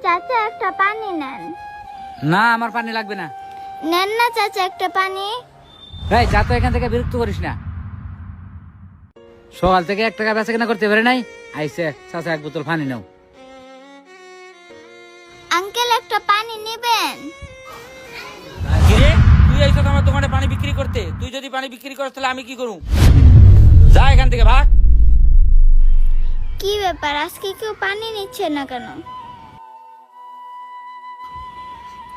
চাচা একটা পানি নেন। না, আমার পানি লাগবে না। নেন না চাচা একটা পানি। এই যা তো এখান থেকে, বিরক্ত করিস না। সকাল থেকে 1 টাকা বেচা কেনা করতে পারে নাই, আইসে চাচা 1 বোতল পানি নাও। আঙ্কেল একটা পানি নেবেন? কিরে, তুই আইছো আমার দোকানে পানি বিক্রি করতে? তুই যদি পানি বিক্রি করিস তাহলে আমি কি করব? যা এখান থেকে, ভাগ। কি ব্যাপার, আজকে কেউ পানি নিচ্ছে না কেন?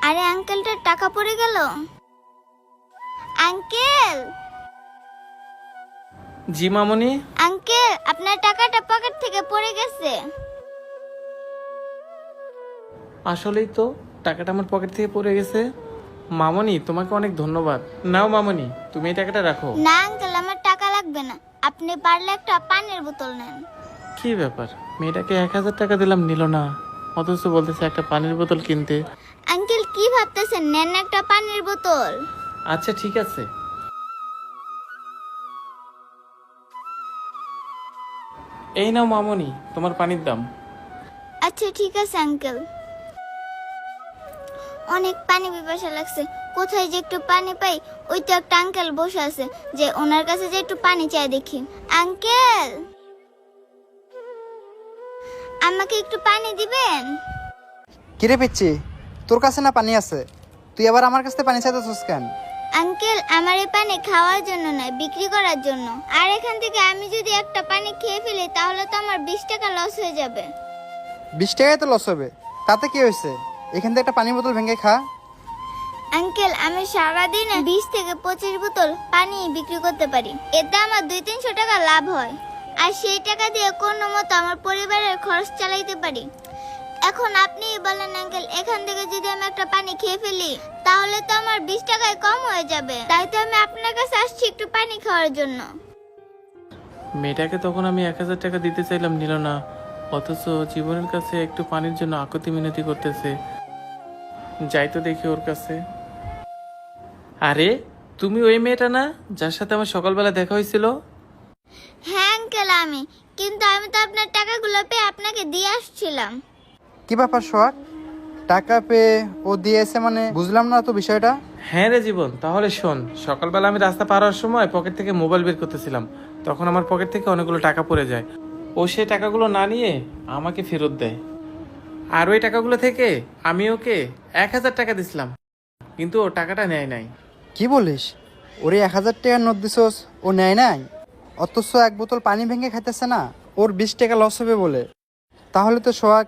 আরে আঙ্কেলটার টাকা পড়ে গেল। আঙ্কেল, জি মামনি। আঙ্কেল আপনার টাকাটা পকেট থেকে পড়ে গেছে। আসলেই তো টাকাটা আমার পকেট থেকে পড়ে গেছে। মামনি তোমাকে অনেক ধন্যবাদ। নাও মামনি, তুমি এই টাকাটা রাখো। না আঙ্কেল, আমার টাকা লাগবে না, আপনি পারলে একটা পানির বোতল নেন। কি ব্যাপার, মেয়েটাকে 1000 টাকা দিলাম, নিল না, অথচ বলতেছে একটা পানির বোতল কিনতে। আঙ্কেল কি ভাবতেছেন, নেন একটা পানির বোতল। আচ্ছা ঠিক আছে। এই নাও মামনি, তোমার পানির দাম। আচ্ছা ঠিক আছে আঙ্কেল। অনেক পানি পিপাসা লাগছে, কোথায় যে একটু পানি পাই। ওই তো একটা আঙ্কেল বসে আছে, যে ওনার কাছে যে একটু পানি চাই দেখি। আঙ্কেল, আমাকে একটু পানি দিবেন? কিরে পিচ্ছি, তোর কাছে না পানি আছে, তুই আবার আমার কাছে পানি চাইতেছিস কেন? আঙ্কেল, আমার এই পানি খাওয়ার জন্য নয়, বিক্রি করার জন্য। আর এখান থেকে আমি যদি একটা পানি খেয়ে ফেলি তাহলে তো আমার 20 টাকা লস হয়ে যাবে। 20 টাকায় তো লস হবে, তাতে কি হয়েছে? এখান থেকে একটা পানি বোতল ভেঙে খা। আঙ্কেল, আমি সারাদিনে 20 থেকে 25 বোতল পানি বিক্রি করতে পারি, এতে আমার 200-300 টাকা লাভ হয়। আর সেই টাকা দিয়ে কোনো মতো আমার পরিবারের খরচ চালাইতে পারি। এখন আপনিই বলেন আঙ্কেল, এখান থেকে যদি আমি একটা পানি খেয়ে ফেলি তাহলে তো আমার 20 টাকায় কম হয়ে যাবে। তাই তো আমি আপনার কাছে আসছি একটু পানি খাওয়ার জন্য। মেয়েটাকে তখন আমি 1000 টাকা দিতে চাইলাম, নিল না, অথচ জীবনের কাছে একটু পানির জন্য আকুতি মিনতি করতেছে। যাই তো দেখি ওর কাছে। আরে তুমি ওই মেয়েটা না যার সাথে আমার সকালবেলা দেখা হয়েছিল? হ্যাঁ আঙ্কেল, আমি কিন্তু আমি তো আপনার টাকাগুলো পেয়ে আপনাকে দিয়ে আসছিলাম। কি ব্যাপার সোহাগ, টাকা পেয়ে ও দিয়েছে মানে বুঝলাম না তো বিষয়টা। হ্যাঁ রে জীবন, তাহলে শোন, সকালবেলা আমি রাস্তা পার হওয়ার সময় পকেট থেকে মোবাইল বের করতেছিলাম, তখন আমার পকেট থেকে অনেকগুলো টাকা পড়ে যায়। ও সেই টাকাগুলো না নিয়ে আমাকে ফেরত দেয়। আর ওই টাকাগুলো থেকে আমি ওকে 1000 টাকা দিছিলাম, কিন্তু ও টাকাটা নেয় নাই। কি বলিস, ওরে 1000 টাকার নোট দিছস, ও নেয় নাই? অথচ 1 বোতল পানি ভেঙে খাইতেছে না, ওর 20 টাকা লস হবে বলে? তাহলে তো সোহাগ